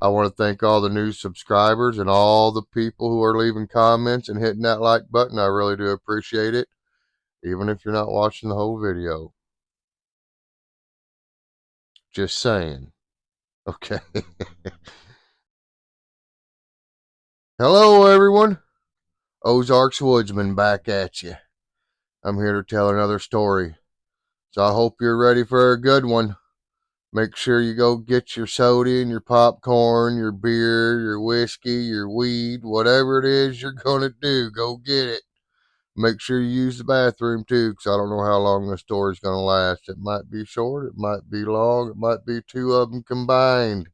I want to thank all the new subscribers and all the people who are leaving comments and hitting that like button. I really do appreciate it, even if you're not watching the whole video. Just saying. Okay. Hello, everyone. OZARK'S Woodsman back at you. I'm here to tell another story. So I hope you're ready for a good one. Make sure you go get your soda and your popcorn, your beer, your whiskey, your weed, whatever it is you're going to do. Go get it. Make sure you use the bathroom too, because I don't know how long this story's going to last. It might be short, it might be long, it might be two of them combined.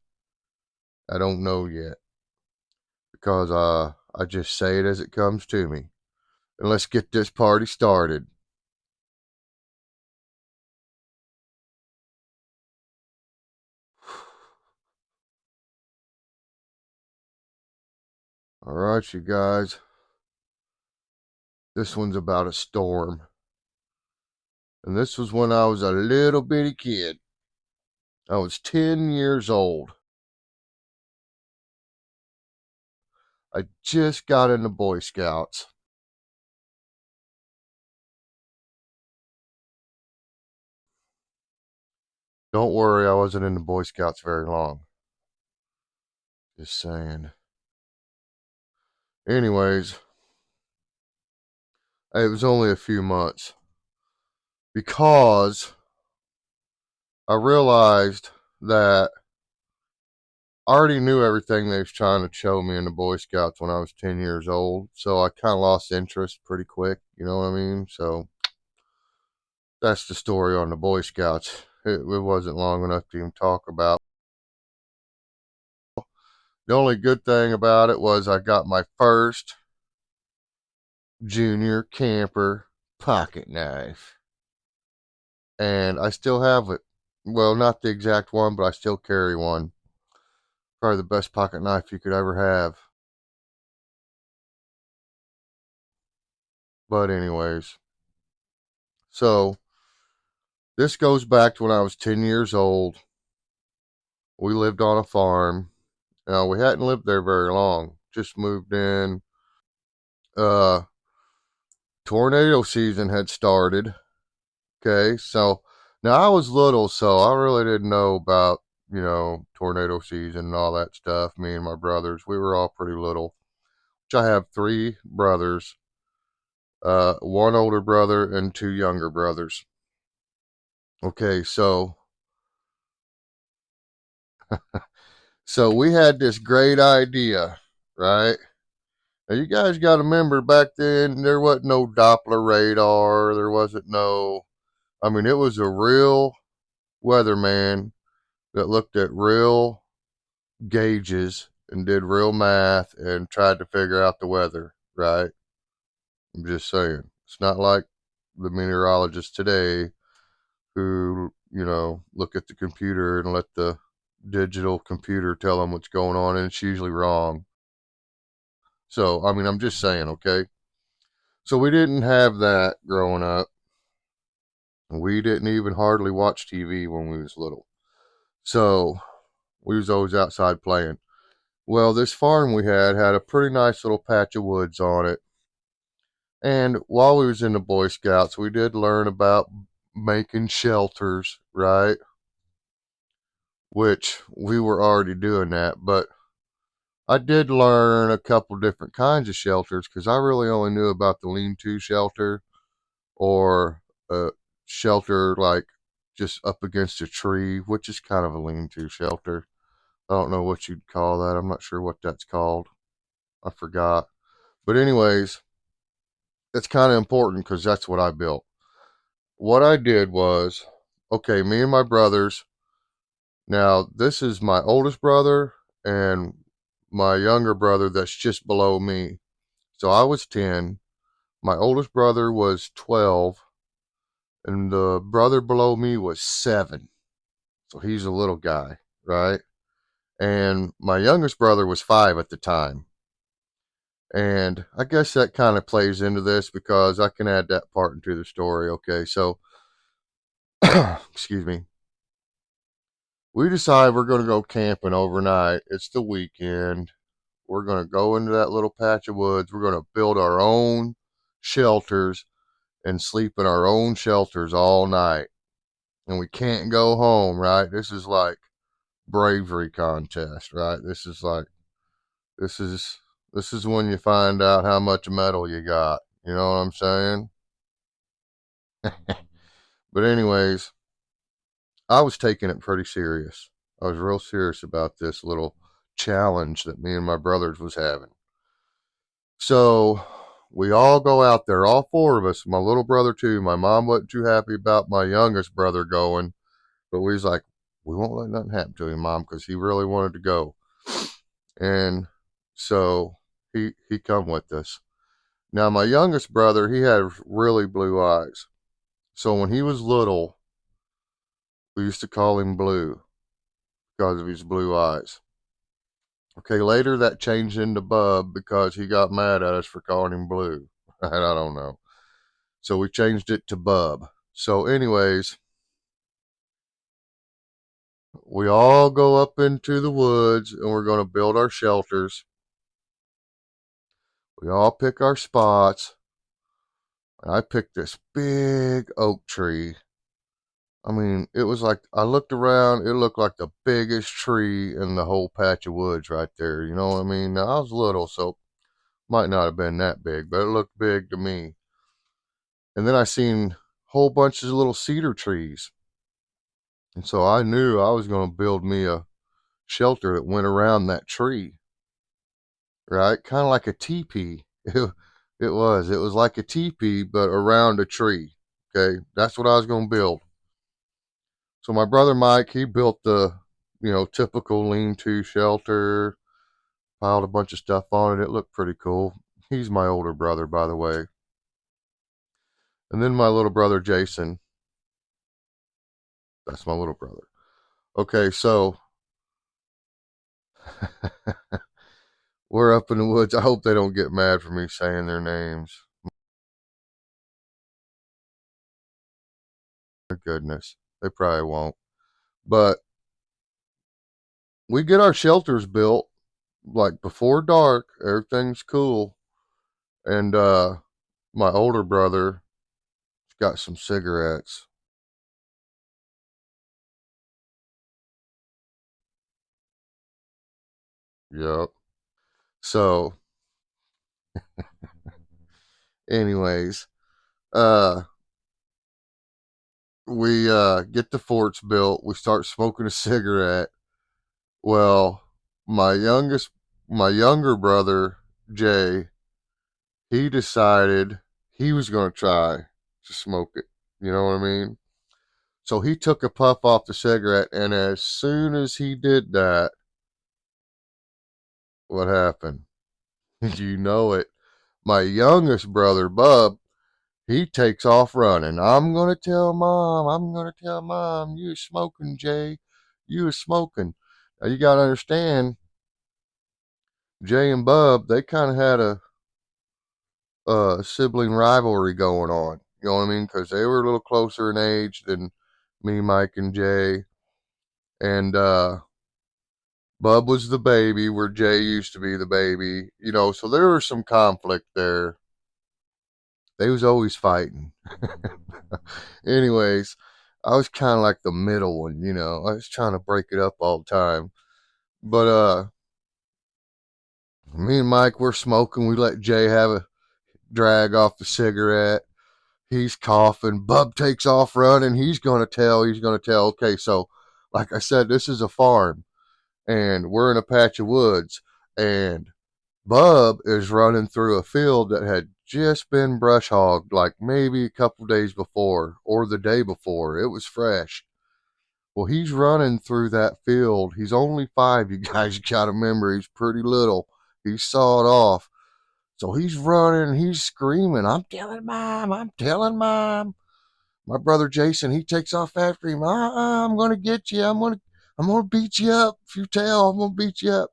I don't know yet, because I just say it as it comes to me. And let's get this party started. All right, you guys. This one's about a storm. And this was when I was a little bitty kid. I was 10 years old. I just got into Boy Scouts. Don't worry, I wasn't in the Boy Scouts very long. Just saying. Anyways, it was only a few months. Because I realized that I already knew everything they was trying to show me in the Boy Scouts when I was 10 years old. So I kind of lost interest pretty quick. You know what I mean? So that's the story on the Boy Scouts. It wasn't long enough to even talk about. The only good thing about it was I got my first junior camper pocket knife. And I still have it. Well, not the exact one, but I still carry one. Probably the best pocket knife you could ever have. But anyways, so this goes back to when I was 10 years old. We lived on a farm. Now, we hadn't lived there very long. Just moved in. Tornado season had started. Okay, so now I was little, so I really didn't know about, tornado season and all that stuff. Me and my brothers, we were all pretty little. Which I have three brothers, one older brother and two younger brothers. Okay, so we had this great idea, right? Now you guys got to remember back then there wasn't no Doppler radar, there wasn't no. I mean, it was a real weatherman that looked at real gauges and did real math and tried to figure out the weather, right? I'm just saying. It's not like the meteorologists today who, look at the computer and let the digital computer tell them what's going on, and it's usually wrong. So, I mean, I'm just saying, okay? So, we didn't have that growing up. We didn't even hardly watch TV when we was little. So, we was always outside playing. Well, this farm we had a pretty nice little patch of woods on it. And while we was in the Boy Scouts, we did learn about making shelters, right? Which we were already doing that, but I did learn a couple different kinds of shelters because I really only knew about the lean-to shelter or a shelter like just up against a tree, which is kind of a lean-to shelter. I don't know what you'd call that. I'm not sure what that's called. I forgot. But anyways, it's kind of important because that's what I built. What I did was, okay, me and my brothers. Now, this is my oldest brother and my younger brother that's just below me. So I was 10. My oldest brother was 12. And the brother below me was 7. So he's a little guy, right? And my youngest brother was 5 at the time. And I guess that kind of plays into this because I can add that part into the story. Okay, so, excuse me. We decide we're going to go camping overnight. It's the weekend. We're going to go into that little patch of woods. We're going to build our own shelters and sleep in our own shelters all night. And we can't go home, right? This is like bravery contest, right? This is this is when you find out how much metal you got. You know what I'm saying? But anyways, I was taking it pretty serious. I was real serious about this little challenge that me and my brothers was having. So we all go out there, all four of us, my little brother too. My mom wasn't too happy about my youngest brother going, but we was like, we won't let nothing happen to him, Mom, because he really wanted to go. And so he come with us. Now my youngest brother, he had really blue eyes. So when he was little, we used to call him Blue because of his blue eyes. Okay, later that changed into Bub because he got mad at us for calling him Blue. I don't know. So we changed it to Bub. So, anyways, we all go up into the woods and we're going to build our shelters. We all pick our spots. And I picked this big oak tree. I mean, it was like, I looked around, it looked like the biggest tree in the whole patch of woods right there. You know what I mean? Now, I was little, so might not have been that big, but it looked big to me. And then I seen whole bunches of little cedar trees. And so I knew I was going to build me a shelter that went around that tree, right? Kind of like a teepee. It was like a teepee, but around a tree. Okay. That's what I was going to build. So my brother Mike, he built the, typical lean to shelter, piled a bunch of stuff on it. It looked pretty cool. He's my older brother, by the way. And then my little brother Jason, that's my little brother. Okay, so we're up in the woods. I hope they don't get mad for me saying their names. My goodness, they probably won't. But we get our shelters built like before dark. Everything's cool. And my older brother's got some cigarettes. Yep. So, anyways, uh, we get the forts built. We start smoking a cigarette. Well, my youngest, my younger brother Jay, he decided he was going to try to smoke it. You know what I mean? So he took a puff off the cigarette, and as soon as he did that, what happened? You know it. My youngest brother, Bub, he takes off running. I'm going to tell mom. I'm going to tell mom. You was smoking, Jay. You was smoking. Now you got to understand, Jay and Bub, they kind of had a sibling rivalry going on. You know what I mean? Because they were a little closer in age than me, Mike, and Jay. And Bub was the baby where Jay used to be the baby. So there was some conflict there. They was always fighting. Anyways, I was kind of like the middle one. I was trying to break it up all the time. But me and Mike, we're smoking. We let Jay have a drag off the cigarette. He's coughing. Bub takes off running. He's going to tell. He's going to tell. Okay, so like I said, this is a farm, and we're in a patch of woods, and Bub is running through a field that had just been brush hogged, like maybe a couple days before or the day before. It was fresh. Well, he's running through that field. He's only 5. You guys got to remember, he's pretty little. He's sawed off. So he's running, he's screaming, I'm telling mom, I'm telling mom. My brother Jason, he takes off after him. I'm gonna get you. I'm gonna beat you up. If you tell, I'm gonna beat you up.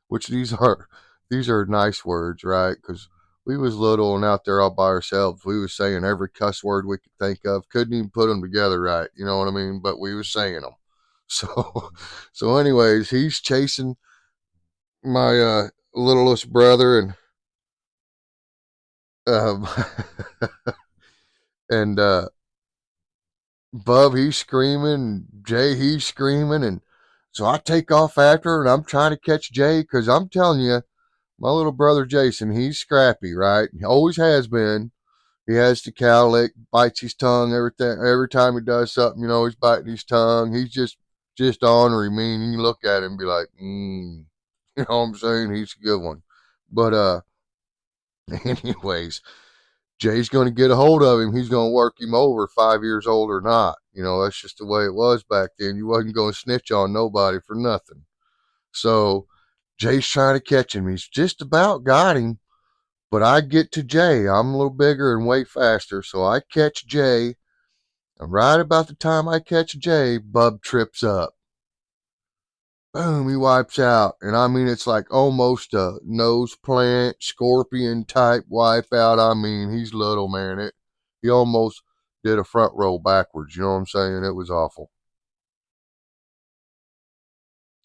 Which these are nice words, right? Because we was little and out there all by ourselves. We was saying every cuss word we could think of. Couldn't even put them together right. You know what I mean? But we was saying them. So, so anyways, he's chasing my littlest brother, um, and Bub, he's screaming, Jay, he's screaming, and so I take off after her, and I'm trying to catch Jay because I'm telling you, my little brother Jason, he's scrappy, right? He always has been. He has the cowlick, bites his tongue everything. Every time he does something, he's biting his tongue. He's just ornery, mean. And you look at him and be like, you know what I'm saying? He's a good one. But anyways, Jay's going to get a hold of him. He's going to work him over, 5 years old or not. That's just the way it was back then. You wasn't going to snitch on nobody for nothing. So Jay's trying to catch him. He's just about got him. But I get to Jay. I'm a little bigger and way faster. So I catch Jay. And right about the time I catch Jay, Bub trips up. Boom, he wipes out. And I mean, it's like almost a nose plant, scorpion type wipeout. I mean, he's little, man. He almost did a front roll backwards. You know what I'm saying? It was awful.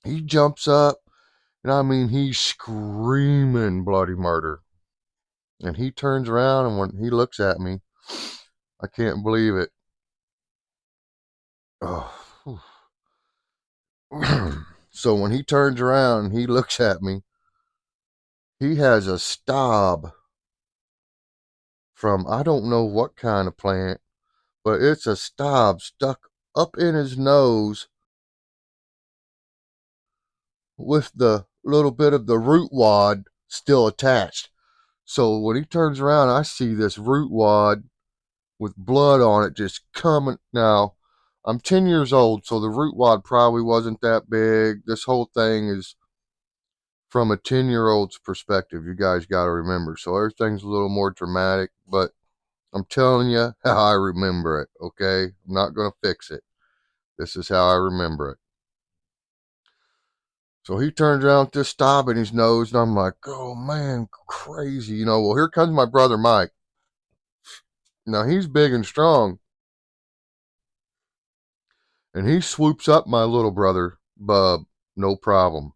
He jumps up, and I mean, he's screaming bloody murder. And he turns around, and when he looks at me, I can't believe it. Oh. So when he turns around and he looks at me, he has a stab from I don't know what kind of plant, but it's a stab stuck up in his nose with the little bit of the root wad still attached. So when he turns around, I see this root wad with blood on it just coming. Now, I'm 10 years old, so the root wad probably wasn't that big. This whole thing is from a 10-year-old's perspective, you guys got to remember. So everything's a little more dramatic, but I'm telling you how I remember it, okay? I'm not going to fix it. This is how I remember it. So he turns around with this stab in his nose, and I'm like, oh man, crazy. Well, here comes my brother Mike. Now he's big and strong, and he swoops up my little brother, Bub, no problem.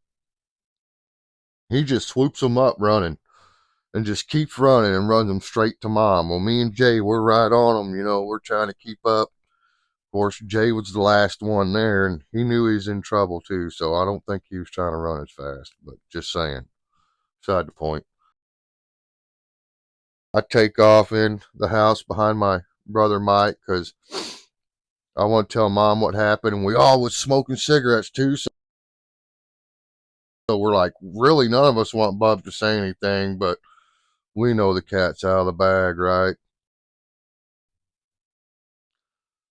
He just swoops him up running and just keeps running and runs him straight to mom. Well, me and Jay, we're right on him. We're trying to keep up. Of course, Jay was the last one there, and he knew he was in trouble too, so I don't think he was trying to run as fast, but just saying. Beside the point. I take off in the house behind my brother Mike because I want to tell mom what happened, and we all was smoking cigarettes too, so we're like, really, none of us want Bub to say anything, but we know the cat's out of the bag, right?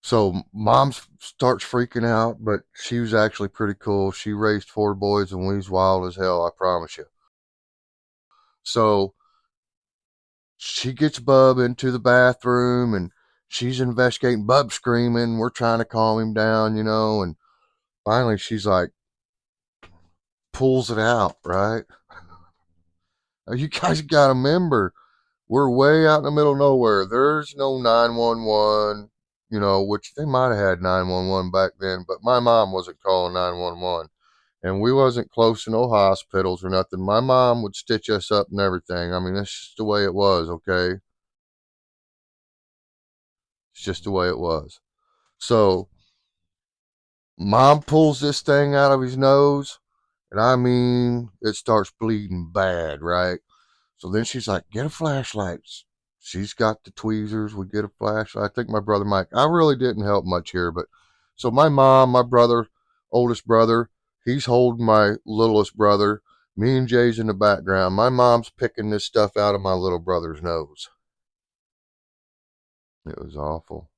So mom starts freaking out, but she was actually pretty cool. She raised 4 boys, and we was wild as hell, I promise you. So she gets Bub into the bathroom, and she's investigating. Bub screaming. We're trying to calm him down, and finally she's like, pulls it out, right? You guys got to remember, we're way out in the middle of nowhere. There's no 911, which they might have had 911 back then, but my mom wasn't calling 911. And we wasn't close to no hospitals or nothing. My mom would stitch us up and everything. I mean, that's just the way it was, okay? It's just the way it was. So, mom pulls this thing out of his nose, and I mean, it starts bleeding bad, right? So then she's like, get a flashlight. She's got the tweezers. We get a flashlight. I think my brother Mike, I really didn't help much here, but so my mom, my brother, oldest brother, he's holding my littlest brother. Me and Jay's in the background. My mom's picking this stuff out of my little brother's nose. It was awful.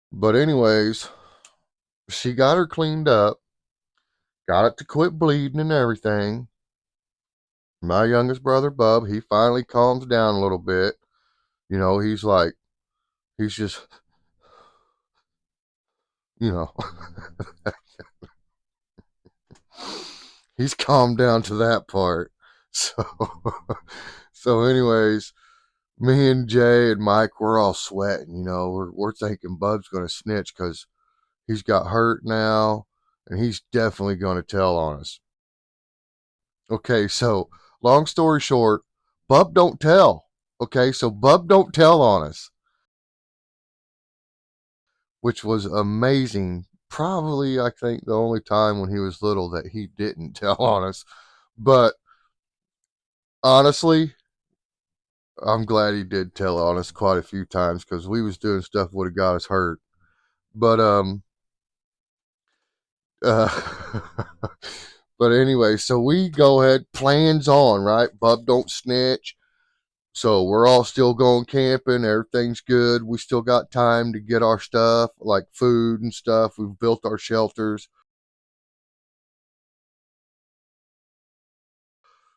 But, anyways, she got her cleaned up, got it to quit bleeding and everything. My youngest brother, Bub, he finally calms down a little bit. He's like, he's just, you know, he's calmed down to that part. So, so anyways, me and Jay and Mike, we're all sweating. We're thinking Bub's going to snitch because He's got hurt now, and he's definitely going to tell on us. Okay, so long story short, Bub don't tell. Okay, so Bub don't tell on us, which was amazing. Probably, I think, the only time when he was little that he didn't tell on us. But honestly, I'm glad he did tell on us quite a few times because we was doing stuff would have got us hurt. But uh, but anyway, so we go ahead, plans on, right? Bub don't snitch. So we're all still going camping. Everything's good. We still got time to get our stuff, like food and stuff. We've built our shelters.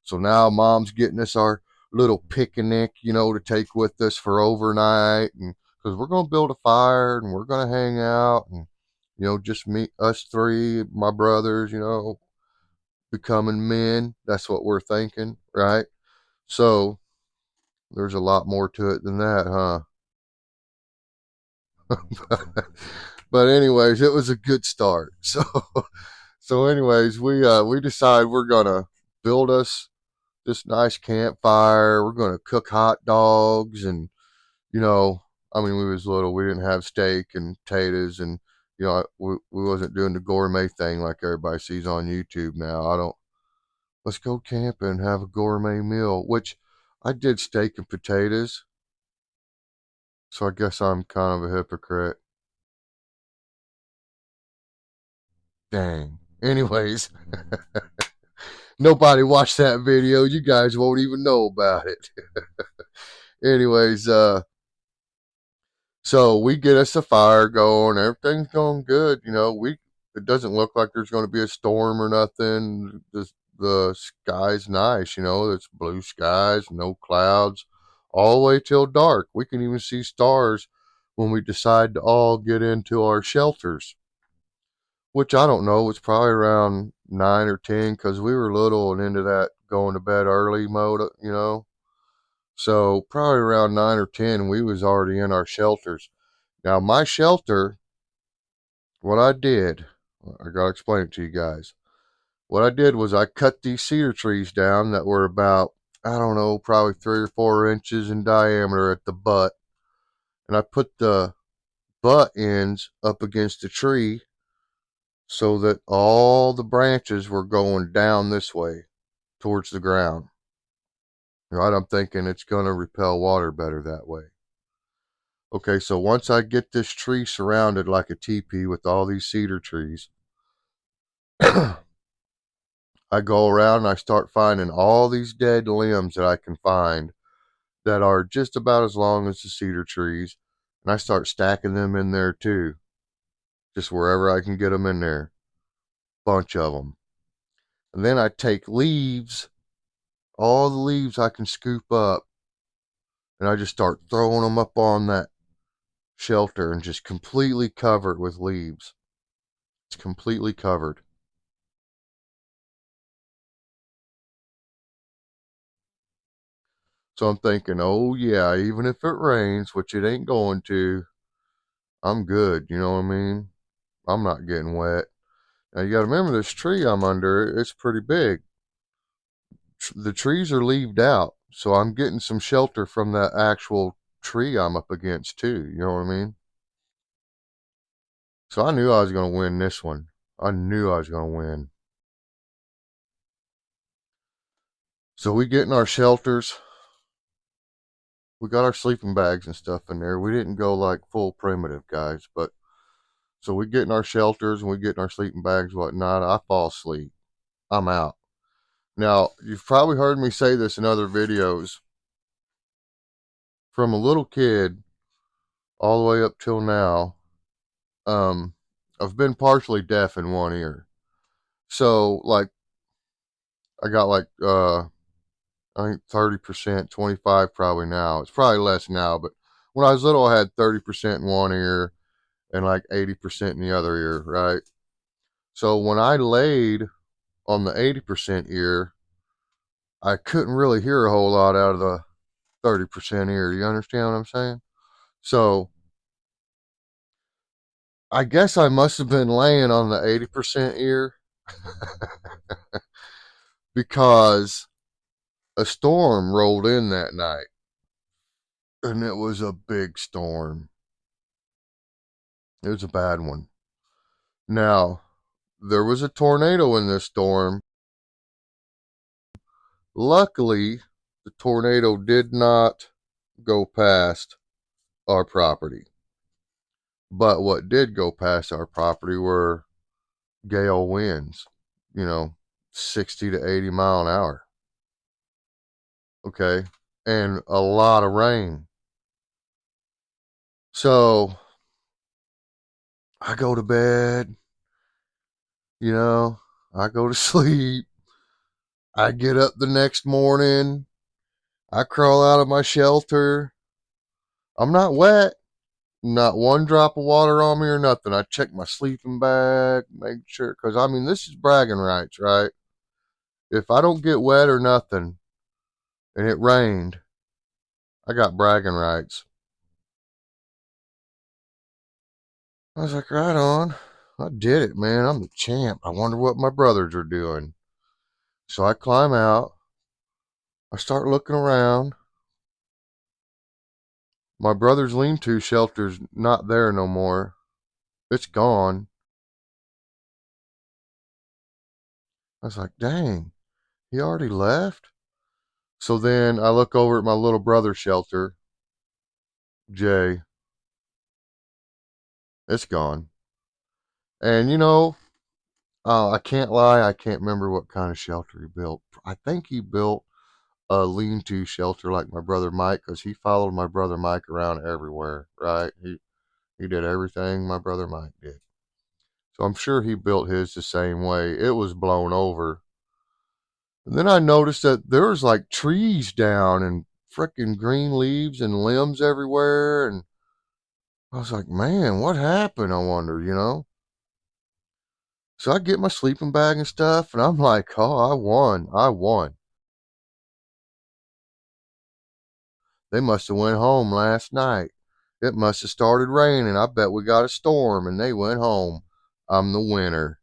So now mom's getting us our little picnic, to take with us for overnight. And because we're going to build a fire and we're going to hang out and, just meet us three, my brothers, becoming men. That's what we're thinking, right? So there's a lot more to it than that, huh? But anyways, it was a good start. So anyways, we decide we're gonna build us this nice campfire. We're gonna cook hot dogs and you know, I mean, we was little. We didn't have steak and potatoes, and we wasn't doing the gourmet thing like everybody sees on YouTube now. I don't. Let's go camping and have a gourmet meal, which I did steak and potatoes. So I guess I'm kind of a hypocrite. Dang. Anyways, nobody watched that video. You guys won't even know about it. Anyways, so we get us a fire going. Everything's going good. It doesn't look like there's going to be a storm or nothing. The sky's nice. It's blue skies, no clouds, all the way till dark. We can even see stars when we decide to all get into our shelters. Which I don't know. It's probably around 9 or 10 because we were little and into that going to bed early mode. So probably around 9 or 10, we was already in our shelters. Now my shelter, what I did, I gotta explain it to you guys. What I did was I cut these cedar trees down that were about, I don't know, probably 3 or 4 inches in diameter at the butt, and I put the butt ends up against the tree so that all the branches were going down this way towards the ground. Right? I'm thinking it's gonna repel water better that way. Okay, so once I get this tree surrounded like a teepee with all these cedar trees, I go around and I start finding all these dead limbs that I can find that are just about as long as the cedar trees, and I start stacking them in there too, just wherever I can get them in there, bunch of them. And then I take leaves, all the leaves I can scoop up, and I just start throwing them up on that shelter and just completely cover it with leaves. It's completely covered. So I'm thinking, oh yeah, even if it rains, which it ain't going to, I'm good. You know what I mean? I'm not getting wet. Now you got to remember this tree I'm under. It's pretty big. The trees are leaved out, so I'm getting some shelter from that actual tree I'm up against too. You know what I mean? So I knew I was going to win this one. I knew I was going to win. So we get in our shelters. We got our sleeping bags and stuff in there. We didn't go like full primitive guys, but so we get in our shelters and we get in our sleeping bags, whatnot. I fall asleep. I'm out. Now, you've probably heard me say this in other videos. From a little kid all the way up till now, um, I've been partially deaf in one ear. So, like, I got like, I think 30%, 25 probably now. It's probably less now, but when I was little, I had 30% in one ear and like 80% in the other ear, right? So when I laid on the 80% ear, I couldn't really hear a whole lot out of the 30% ear. You understand what I'm saying? So I guess I must have been laying on the 80% ear because a storm rolled in that night, and it was a big storm. It was a bad one. Now, there was a tornado in this storm. Luckily, the tornado did not go past our property. But what did go past our property were gale winds, you know, 60 to 80 mile an hour. Okay. And a lot of rain. So I go to bed, you know, I go to sleep. I get up the next morning. I crawl out of my shelter. I'm not wet. Not one drop of water on me or nothing. I check my sleeping bag, make sure, because I mean, this is bragging rights, right? If I don't get wet or nothing and it rained, I got bragging rights. I was like, right on. I did it, man. I'm the champ. I wonder what my brothers are doing. So I climb out. I start looking around. My brother's lean to shelter's not there no more. It's gone. I was like, dang, he already left? So then I look over at my little brother's shelter, Jay. It's gone. And I can't lie, I can't remember what kind of shelter he built. I think he built a lean-to shelter like my brother Mike, because he followed my brother Mike around everywhere, right? He did everything my brother Mike did. So I'm sure he built his the same way. It was blown over. And then I noticed that there was like trees down and freaking green leaves and limbs everywhere. And I was like, man, what happened? I wonder. So I get my sleeping bag and stuff, and I'm like, oh, I won. I won. They must have went home last night. It must have started raining. I bet we got a storm, and they went home. I'm the winner.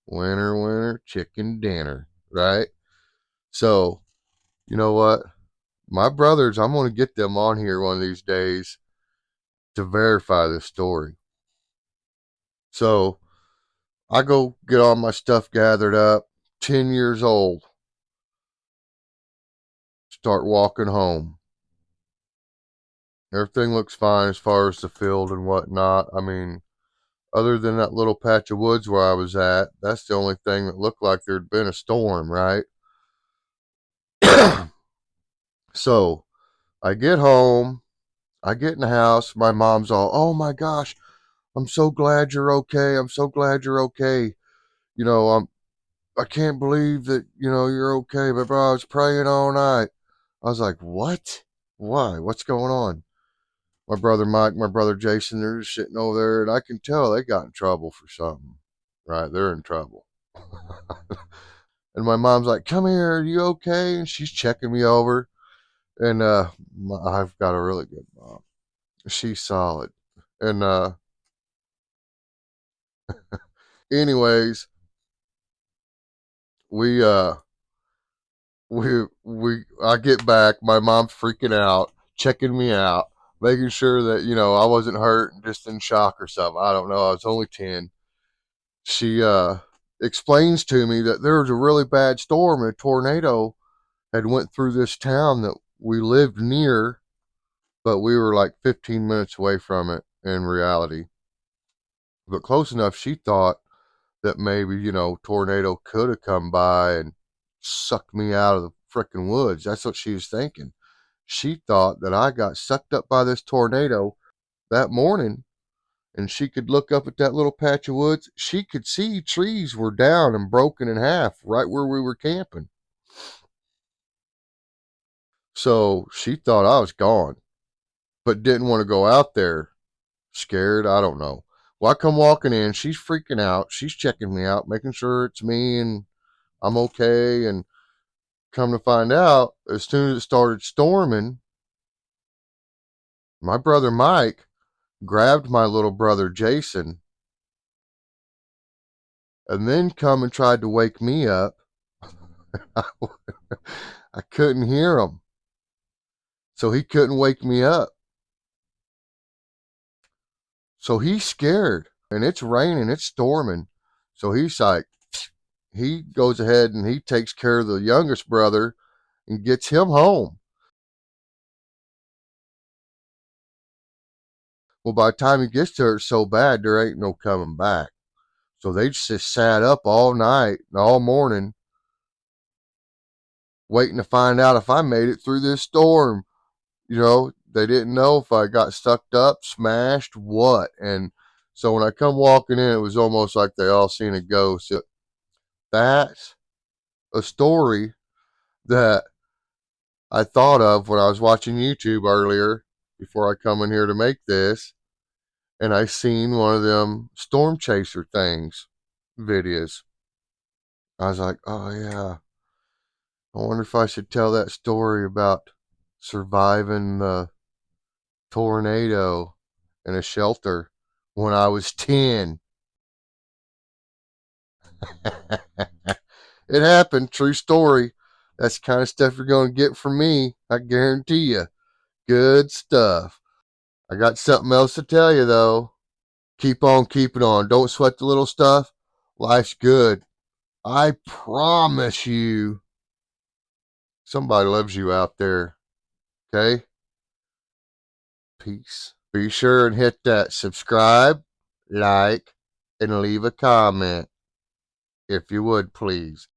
Winner, winner, chicken dinner, right? So, you know what? My brothers, I'm going to get them on here one of these days to verify this story. So, I go get all my stuff gathered up, 10 years old, start walking home. Everything looks fine as far as the field and whatnot. I mean, other than that little patch of woods where I was at, that's the only thing that looked like there'd been a storm, right? So I get home, I get in the house. My mom's all, oh my gosh, I'm so glad you're okay. I'm so glad you're okay. You know, I can't believe that, you're okay. But bro, I was praying all night. I was like, what? Why? What's going on? My brother Mike, my brother Jason, they're just sitting over there, and I can tell they got in trouble for something. Right? They're in trouble. And my mom's like, come here, are you okay? And she's checking me over. And I've got a really good mom. She's solid. And anyways, we I get back, my mom's freaking out, checking me out, making sure that, I wasn't hurt and just in shock or something. I don't know. I was only 10. She explains to me that there was a really bad storm, and a tornado had went through this town that we lived near, but we were like 15 minutes away from it in reality. But close enough, she thought that maybe, tornado could have come by and sucked me out of the frickin' woods. That's what she was thinking. She thought that I got sucked up by this tornado that morning, and she could look up at that little patch of woods. She could see trees were down and broken in half right where we were camping. So she thought I was gone, but didn't want to go out there. Scared? I don't know. Well, I come walking in. She's freaking out. She's checking me out, making sure it's me and I'm okay. And come to find out, as soon as it started storming, my brother Mike grabbed my little brother Jason and then come and tried to wake me up. I couldn't hear him, so he couldn't wake me up. So he's scared, and it's raining, it's storming. So he's like, he goes ahead and he takes care of the youngest brother and gets him home. Well, by the time he gets there, it's so bad there ain't no coming back. So they just sat up all night and all morning waiting to find out if I made it through this storm. They didn't know if I got sucked up, smashed, what. And so when I come walking in, it was almost like they all seen a ghost. That's a story that I thought of when I was watching YouTube earlier before I come in here to make this. And I seen one of them storm chaser things, videos. I was like, oh yeah, I wonder if I should tell that story about surviving the tornado in a shelter when I was 10. It happened, true story. That's the kind of stuff you're going to get from me, I guarantee you. Good stuff. I got something else to tell you, though. Keep on keeping on. Don't sweat the little stuff. Life's good. I promise you, somebody loves you out there. Okay? Peace. Be sure and hit that subscribe, like, and leave a comment if you would, please.